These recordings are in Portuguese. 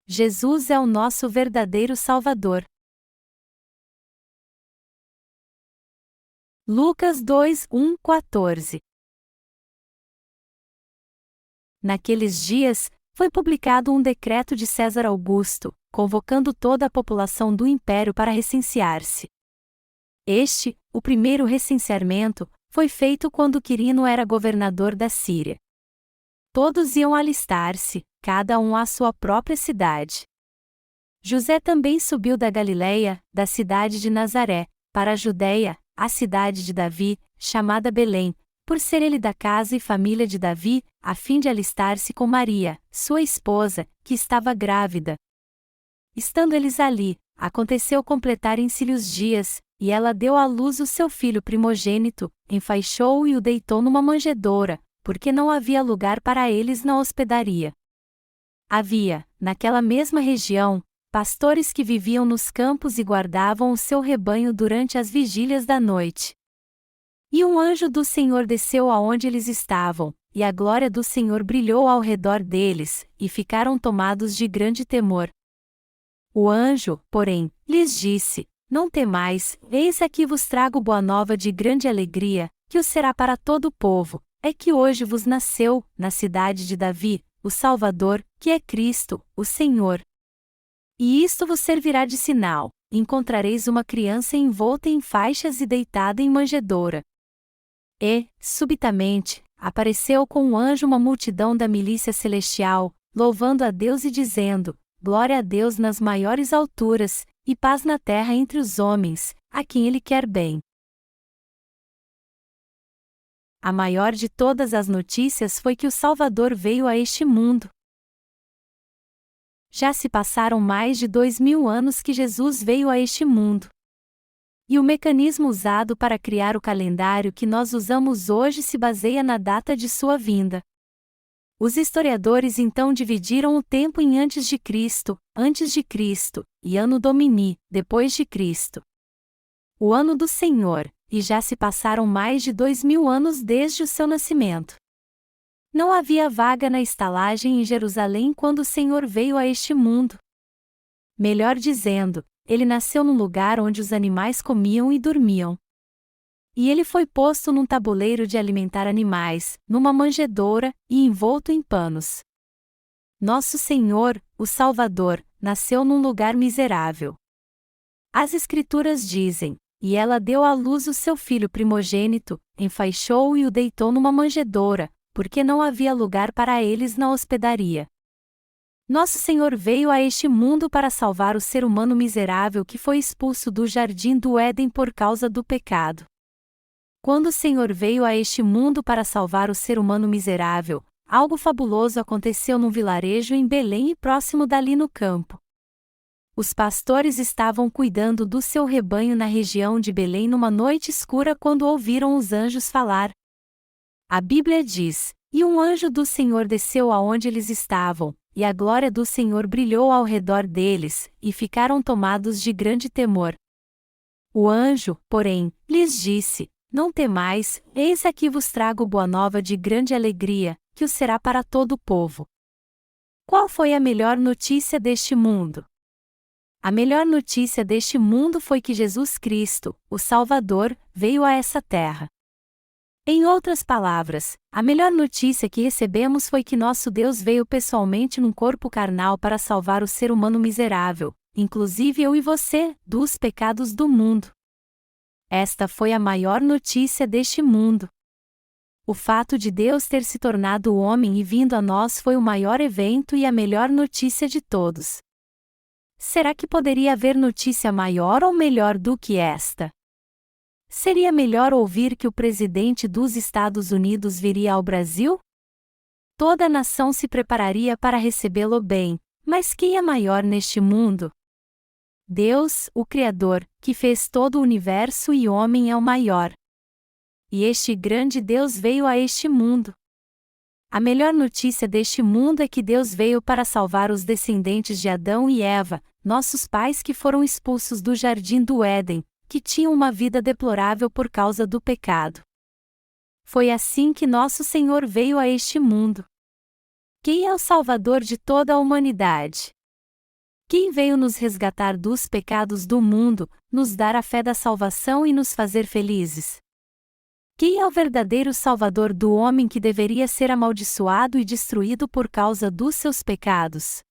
Jesus é o nosso verdadeiro Salvador. Lucas 2:1-14. Naqueles dias, foi publicado um decreto de César Augusto, convocando toda a população do império para recensear-se. O primeiro recenseamento, foi feito quando Quirino era governador da Síria. Todos iam alistar-se, cada um à sua própria cidade. José também subiu da Galiléia, da cidade de Nazaré, para a Judéia, a cidade de Davi, chamada Belém, por ser ele da casa e família de Davi, a fim de alistar-se com Maria, sua esposa, que estava grávida. Estando eles ali, aconteceu completarem-se-lhe os dias, e ela deu à luz o seu filho primogênito, enfaixou-o e o deitou numa manjedoura, porque não havia lugar para eles na hospedaria. Havia, naquela mesma região, pastores que viviam nos campos e guardavam o seu rebanho durante as vigílias da noite. E um anjo do Senhor desceu aonde eles estavam, e a glória do Senhor brilhou ao redor deles, e ficaram tomados de grande temor. O anjo, porém, lhes disse: Não temais, eis aqui vos trago boa nova de grande alegria, que o será para todo o povo, é que hoje vos nasceu, na cidade de Davi, o Salvador, que é Cristo, o Senhor. E isto vos servirá de sinal: encontrareis uma criança envolta em faixas e deitada em manjedoura. E, subitamente, apareceu com um anjo uma multidão da milícia celestial, louvando a Deus e dizendo: Glória a Deus nas maiores alturas, e paz na terra entre os homens, a quem Ele quer bem. A maior de todas as notícias foi que o Salvador veio a este mundo. Já se passaram mais de 2000 anos que Jesus veio a este mundo. E o mecanismo usado para criar o calendário que nós usamos hoje se baseia na data de sua vinda. Os historiadores então dividiram o tempo em antes de Cristo, e Anno Domini, depois de Cristo. O ano do Senhor, e já se passaram mais de 2000 anos desde o seu nascimento. Não havia vaga na estalagem em Jerusalém quando o Senhor veio a este mundo. Melhor dizendo, ele nasceu num lugar onde os animais comiam e dormiam. E ele foi posto num tabuleiro de alimentar animais, numa manjedoura, e envolto em panos. Nosso Senhor, o Salvador, nasceu num lugar miserável. As Escrituras dizem: E ela deu à luz o seu filho primogênito, enfaixou-o e o deitou numa manjedoura, porque não havia lugar para eles na hospedaria. Nosso Senhor veio a este mundo para salvar o ser humano miserável que foi expulso do jardim do Éden por causa do pecado. Quando o Senhor veio a este mundo para salvar o ser humano miserável, algo fabuloso aconteceu num vilarejo em Belém e próximo dali no campo. Os pastores estavam cuidando do seu rebanho na região de Belém numa noite escura quando ouviram os anjos falar. A Bíblia diz: E um anjo do Senhor desceu aonde eles estavam, e a glória do Senhor brilhou ao redor deles, e ficaram tomados de grande temor. O anjo, porém, lhes disse: Não temais, eis aqui vos trago boa nova de grande alegria, que o será para todo o povo. Qual foi a melhor notícia deste mundo? A melhor notícia deste mundo foi que Jesus Cristo, o Salvador, veio a essa terra. Em outras palavras, a melhor notícia que recebemos foi que nosso Deus veio pessoalmente num corpo carnal para salvar o ser humano miserável, inclusive eu e você, dos pecados do mundo. Esta foi a maior notícia deste mundo. O fato de Deus ter se tornado homem e vindo a nós foi o maior evento e a melhor notícia de todos. Será que poderia haver notícia maior ou melhor do que esta? Seria melhor ouvir que o presidente dos Estados Unidos viria ao Brasil? Toda a nação se prepararia para recebê-lo bem, mas quem é maior neste mundo? Deus, o Criador, que fez todo o universo e homem é o maior. E este grande Deus veio a este mundo. A melhor notícia deste mundo é que Deus veio para salvar os descendentes de Adão e Eva, nossos pais que foram expulsos do jardim do Éden, que tinham uma vida deplorável por causa do pecado. Foi assim que nosso Senhor veio a este mundo. Quem é o Salvador de toda a humanidade? Quem veio nos resgatar dos pecados do mundo, nos dar a fé da salvação e nos fazer felizes? Quem é o verdadeiro Salvador do homem que deveria ser amaldiçoado e destruído por causa dos seus pecados?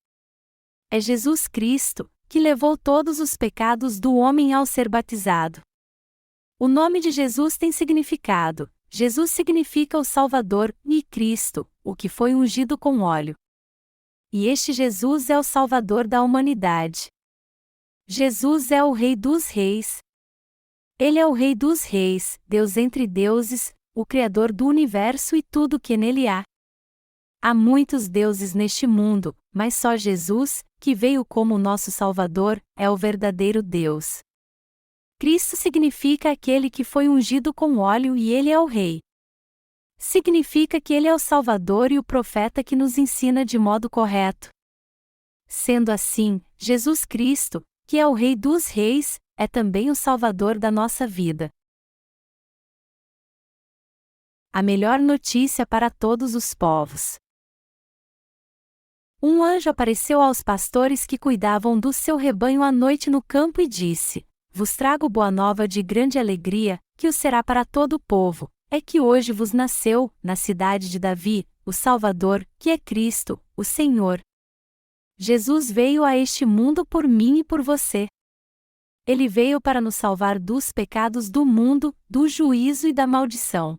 É Jesus Cristo, que levou todos os pecados do homem ao ser batizado. O nome de Jesus tem significado. Jesus significa o Salvador, e Cristo, o que foi ungido com óleo. E este Jesus é o Salvador da humanidade. Jesus é o Rei dos Reis. Ele é o Rei dos Reis, Deus entre deuses, o Criador do universo e tudo que nele há. Há muitos deuses neste mundo, mas só Jesus, que veio como nosso Salvador, é o verdadeiro Deus. Cristo significa aquele que foi ungido com óleo e ele é o Rei. Significa que ele é o Salvador e o profeta que nos ensina de modo correto. Sendo assim, Jesus Cristo, que é o Rei dos Reis, é também o Salvador da nossa vida. A melhor notícia para todos os povos. Um anjo apareceu aos pastores que cuidavam do seu rebanho à noite no campo e disse: Vos trago boa nova de grande alegria, que o será para todo o povo. É que hoje vos nasceu, na cidade de Davi, o Salvador, que é Cristo, o Senhor. Jesus veio a este mundo por mim e por você. Ele veio para nos salvar dos pecados do mundo, do juízo e da maldição.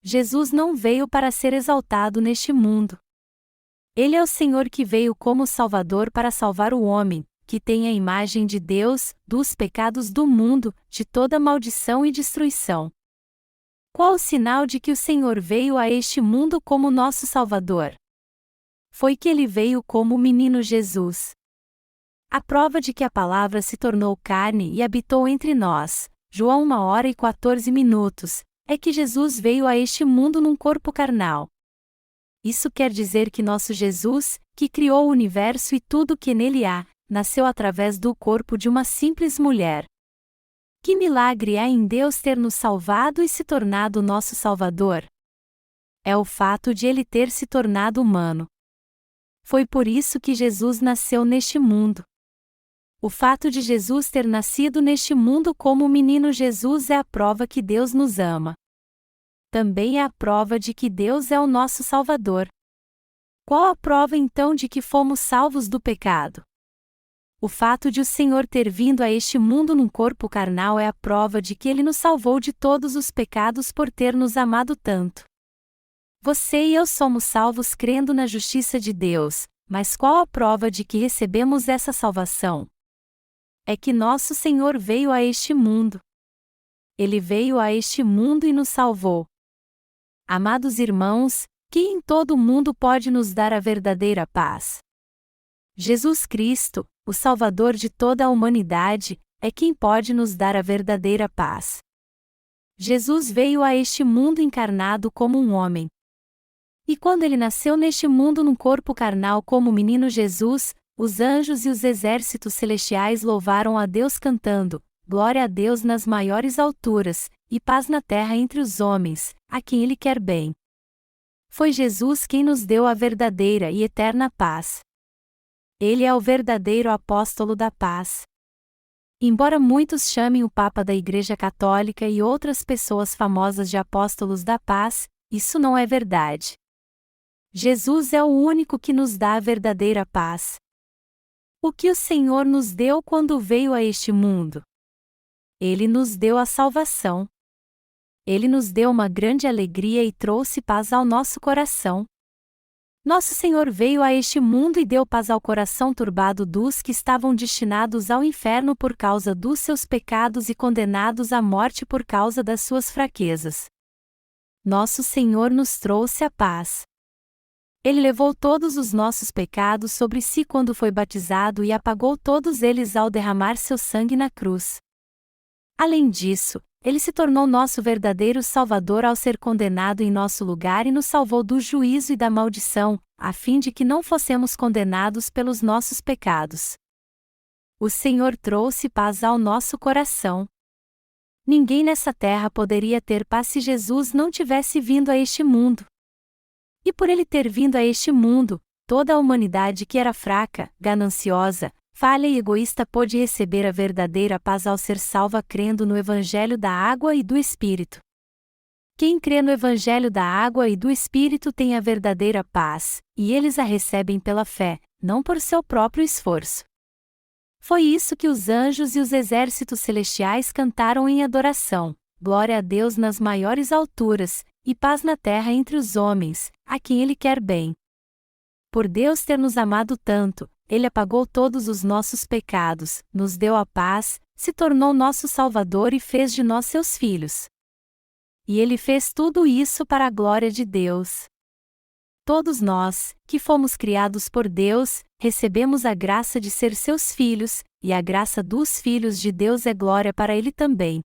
Jesus não veio para ser exaltado neste mundo. Ele é o Senhor que veio como Salvador para salvar o homem, que tem a imagem de Deus, dos pecados do mundo, de toda maldição e destruição. Qual o sinal de que o Senhor veio a este mundo como nosso Salvador? Foi que ele veio como o menino Jesus. A prova de que a palavra se tornou carne e habitou entre nós, João 1h14, é que Jesus veio a este mundo num corpo carnal. Isso quer dizer que nosso Jesus, que criou o universo e tudo que nele há, nasceu através do corpo de uma simples mulher. Que milagre é em Deus ter nos salvado e se tornado nosso Salvador? É o fato de ele ter se tornado humano. Foi por isso que Jesus nasceu neste mundo. O fato de Jesus ter nascido neste mundo como o menino Jesus é a prova que Deus nos ama. Também é a prova de que Deus é o nosso Salvador. Qual a prova então de que fomos salvos do pecado? O fato de o Senhor ter vindo a este mundo num corpo carnal é a prova de que Ele nos salvou de todos os pecados por ter nos amado tanto. Você e eu somos salvos crendo na justiça de Deus, mas qual a prova de que recebemos essa salvação? É que nosso Senhor veio a este mundo. Ele veio a este mundo e nos salvou. Amados irmãos, quem em todo o mundo pode nos dar a verdadeira paz? Jesus Cristo, o Salvador de toda a humanidade, é quem pode nos dar a verdadeira paz. Jesus veio a este mundo encarnado como um homem. E quando ele nasceu neste mundo num corpo carnal como o menino Jesus, os anjos e os exércitos celestiais louvaram a Deus cantando: Glória a Deus nas maiores alturas, e paz na terra entre os homens, a quem Ele quer bem. Foi Jesus quem nos deu a verdadeira e eterna paz. Ele é o verdadeiro apóstolo da paz. Embora muitos chamem o Papa da Igreja Católica e outras pessoas famosas de apóstolos da paz, isso não é verdade. Jesus é o único que nos dá a verdadeira paz. O que o Senhor nos deu quando veio a este mundo? Ele nos deu a salvação. Ele nos deu uma grande alegria e trouxe paz ao nosso coração. Nosso Senhor veio a este mundo e deu paz ao coração turbado dos que estavam destinados ao inferno por causa dos seus pecados e condenados à morte por causa das suas fraquezas. Nosso Senhor nos trouxe a paz. Ele levou todos os nossos pecados sobre si quando foi batizado e apagou todos eles ao derramar seu sangue na cruz. Além disso, Ele se tornou nosso verdadeiro Salvador ao ser condenado em nosso lugar e nos salvou do juízo e da maldição, a fim de que não fossemos condenados pelos nossos pecados. O Senhor trouxe paz ao nosso coração. Ninguém nessa terra poderia ter paz se Jesus não tivesse vindo a este mundo. E por Ele ter vindo a este mundo, toda a humanidade que era fraca, gananciosa, falha e egoísta pôde receber a verdadeira paz ao ser salva crendo no Evangelho da água e do Espírito. Quem crê no Evangelho da água e do Espírito tem a verdadeira paz, e eles a recebem pela fé, não por seu próprio esforço. Foi isso que os anjos e os exércitos celestiais cantaram em adoração: glória a Deus nas maiores alturas, e paz na terra entre os homens, a quem Ele quer bem. Por Deus ter nos amado tanto, Ele apagou todos os nossos pecados, nos deu a paz, se tornou nosso Salvador e fez de nós seus filhos. E Ele fez tudo isso para a glória de Deus. Todos nós, que fomos criados por Deus, recebemos a graça de ser seus filhos, e a graça dos filhos de Deus é glória para Ele também.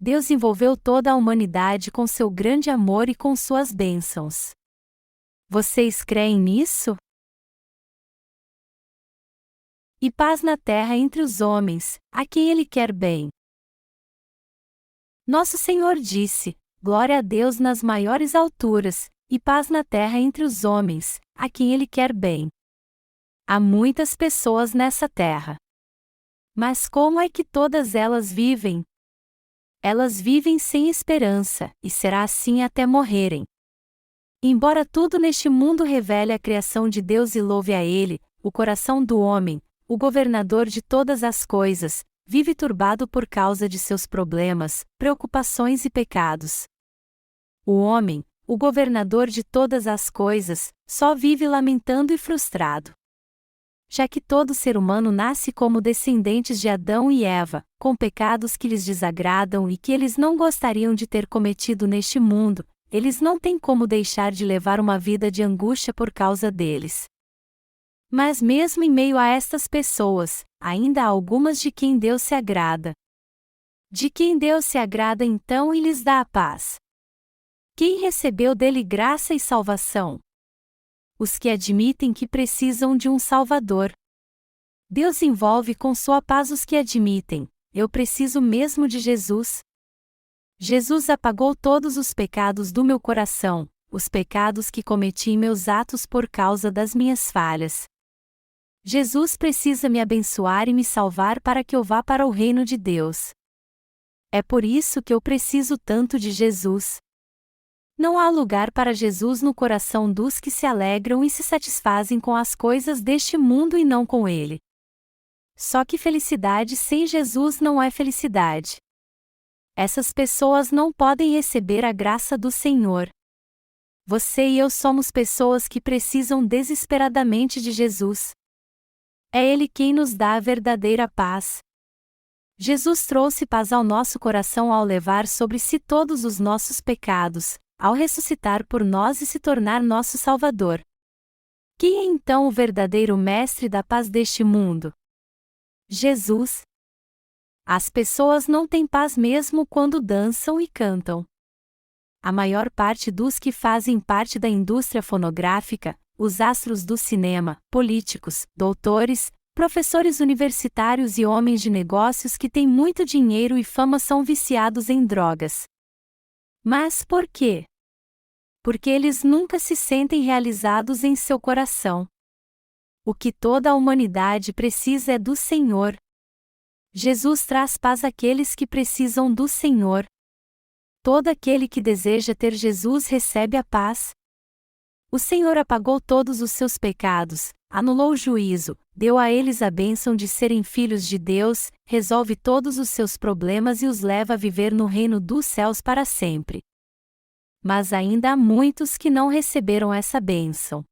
Deus envolveu toda a humanidade com seu grande amor e com suas bênçãos. Vocês creem nisso? E paz na terra entre os homens, a quem Ele quer bem. Nosso Senhor disse: glória a Deus nas maiores alturas, e paz na terra entre os homens, a quem Ele quer bem. Há muitas pessoas nessa terra. Mas como é que todas elas vivem? Elas vivem sem esperança, e será assim até morrerem. Embora tudo neste mundo revele a criação de Deus e louve a Ele, o coração do homem, o governador de todas as coisas, vive turbado por causa de seus problemas, preocupações e pecados. O homem, o governador de todas as coisas, só vive lamentando e frustrado. Já que todo ser humano nasce como descendentes de Adão e Eva, com pecados que lhes desagradam e que eles não gostariam de ter cometido neste mundo, eles não têm como deixar de levar uma vida de angústia por causa deles. Mas mesmo em meio a estas pessoas, ainda há algumas de quem Deus se agrada. De quem Deus se agrada então e lhes dá a paz. Quem recebeu dele graça e salvação? Os que admitem que precisam de um Salvador. Deus envolve com sua paz os que admitem: eu preciso mesmo de Jesus. Jesus apagou todos os pecados do meu coração, os pecados que cometi em meus atos por causa das minhas falhas. Jesus precisa me abençoar e me salvar para que eu vá para o reino de Deus. É por isso que eu preciso tanto de Jesus. Não há lugar para Jesus no coração dos que se alegram e se satisfazem com as coisas deste mundo e não com Ele. Só que felicidade sem Jesus não é felicidade. Essas pessoas não podem receber a graça do Senhor. Você e eu somos pessoas que precisam desesperadamente de Jesus. É Ele quem nos dá a verdadeira paz. Jesus trouxe paz ao nosso coração ao levar sobre si todos os nossos pecados, ao ressuscitar por nós e se tornar nosso Salvador. Quem é então o verdadeiro mestre da paz deste mundo? Jesus. As pessoas não têm paz mesmo quando dançam e cantam. A maior parte dos que fazem parte da indústria fonográfica, os astros do cinema, políticos, doutores, professores universitários e homens de negócios que têm muito dinheiro e fama são viciados em drogas. Mas por quê? Porque eles nunca se sentem realizados em seu coração. O que toda a humanidade precisa é do Senhor. Jesus traz paz àqueles que precisam do Senhor. Todo aquele que deseja ter Jesus recebe a paz. O Senhor apagou todos os seus pecados, anulou o juízo, deu a eles a bênção de serem filhos de Deus, resolve todos os seus problemas e os leva a viver no reino dos céus para sempre. Mas ainda há muitos que não receberam essa bênção.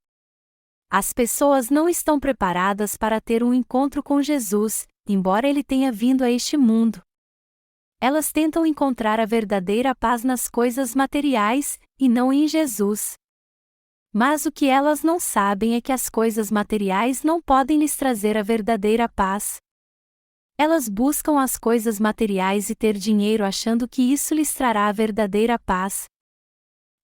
As pessoas não estão preparadas para ter um encontro com Jesus, embora Ele tenha vindo a este mundo. Elas tentam encontrar a verdadeira paz nas coisas materiais, e não em Jesus. Mas o que elas não sabem é que as coisas materiais não podem lhes trazer a verdadeira paz. Elas buscam as coisas materiais e ter dinheiro achando que isso lhes trará a verdadeira paz.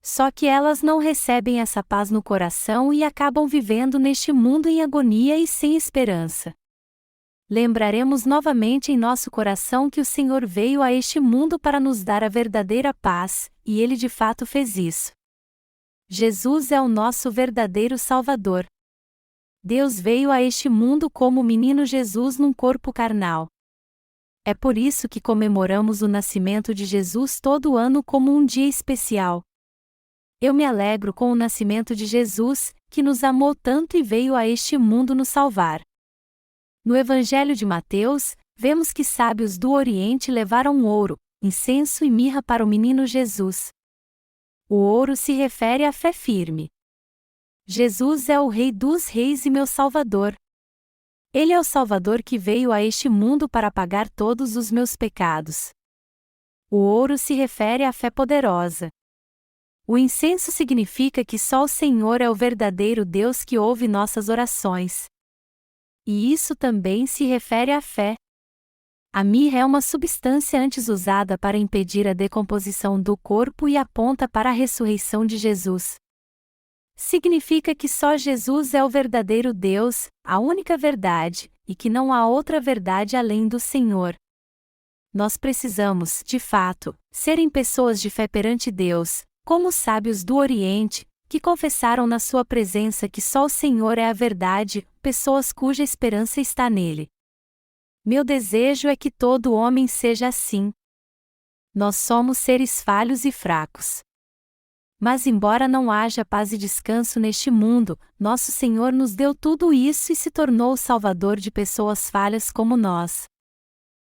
Só que elas não recebem essa paz no coração e acabam vivendo neste mundo em agonia e sem esperança. Lembraremos novamente em nosso coração que o Senhor veio a este mundo para nos dar a verdadeira paz, e Ele de fato fez isso. Jesus é o nosso verdadeiro Salvador. Deus veio a este mundo como o menino Jesus num corpo carnal. É por isso que comemoramos o nascimento de Jesus todo ano como um dia especial. Eu me alegro com o nascimento de Jesus, que nos amou tanto e veio a este mundo nos salvar. No Evangelho de Mateus, vemos que sábios do Oriente levaram ouro, incenso e mirra para o menino Jesus. O ouro se refere à fé firme. Jesus é o Rei dos Reis e meu Salvador. Ele é o Salvador que veio a este mundo para pagar todos os meus pecados. O ouro se refere à fé poderosa. O incenso significa que só o Senhor é o verdadeiro Deus que ouve nossas orações. E isso também se refere à fé. A mirra é uma substância antes usada para impedir a decomposição do corpo e aponta para a ressurreição de Jesus. Significa que só Jesus é o verdadeiro Deus, a única verdade, e que não há outra verdade além do Senhor. Nós precisamos, de fato, serem pessoas de fé perante Deus, como os sábios do Oriente, que confessaram na sua presença que só o Senhor é a verdade, pessoas cuja esperança está nele. Meu desejo é que todo homem seja assim. Nós somos seres falhos e fracos. Mas embora não haja paz e descanso neste mundo, nosso Senhor nos deu tudo isso e se tornou o Salvador de pessoas falhas como nós.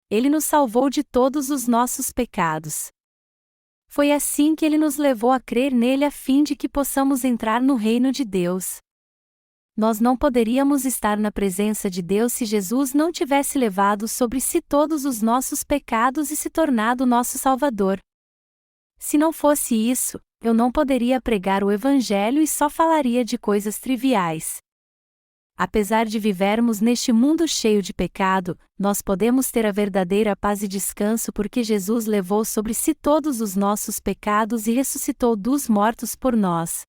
Ele nos salvou de todos os nossos pecados. Foi assim que Ele nos levou a crer nele a fim de que possamos entrar no reino de Deus. Nós não poderíamos estar na presença de Deus se Jesus não tivesse levado sobre si todos os nossos pecados e se tornado nosso Salvador. Se não fosse isso, eu não poderia pregar o Evangelho e só falaria de coisas triviais. Apesar de vivermos neste mundo cheio de pecado, nós podemos ter a verdadeira paz e descanso porque Jesus levou sobre si todos os nossos pecados e ressuscitou dos mortos por nós.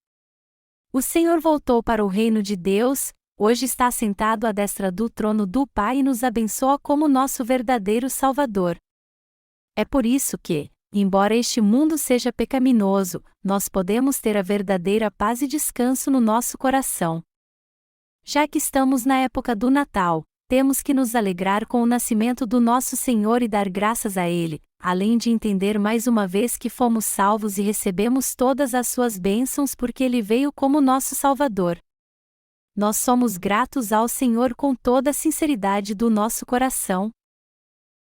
O Senhor voltou para o reino de Deus, hoje está sentado à destra do trono do Pai e nos abençoa como nosso verdadeiro Salvador. É por isso que, embora este mundo seja pecaminoso, nós podemos ter a verdadeira paz e descanso no nosso coração. Já que estamos na época do Natal, temos que nos alegrar com o nascimento do nosso Senhor e dar graças a Ele, além de entender mais uma vez que fomos salvos e recebemos todas as suas bênçãos porque Ele veio como nosso Salvador. Nós somos gratos ao Senhor com toda a sinceridade do nosso coração,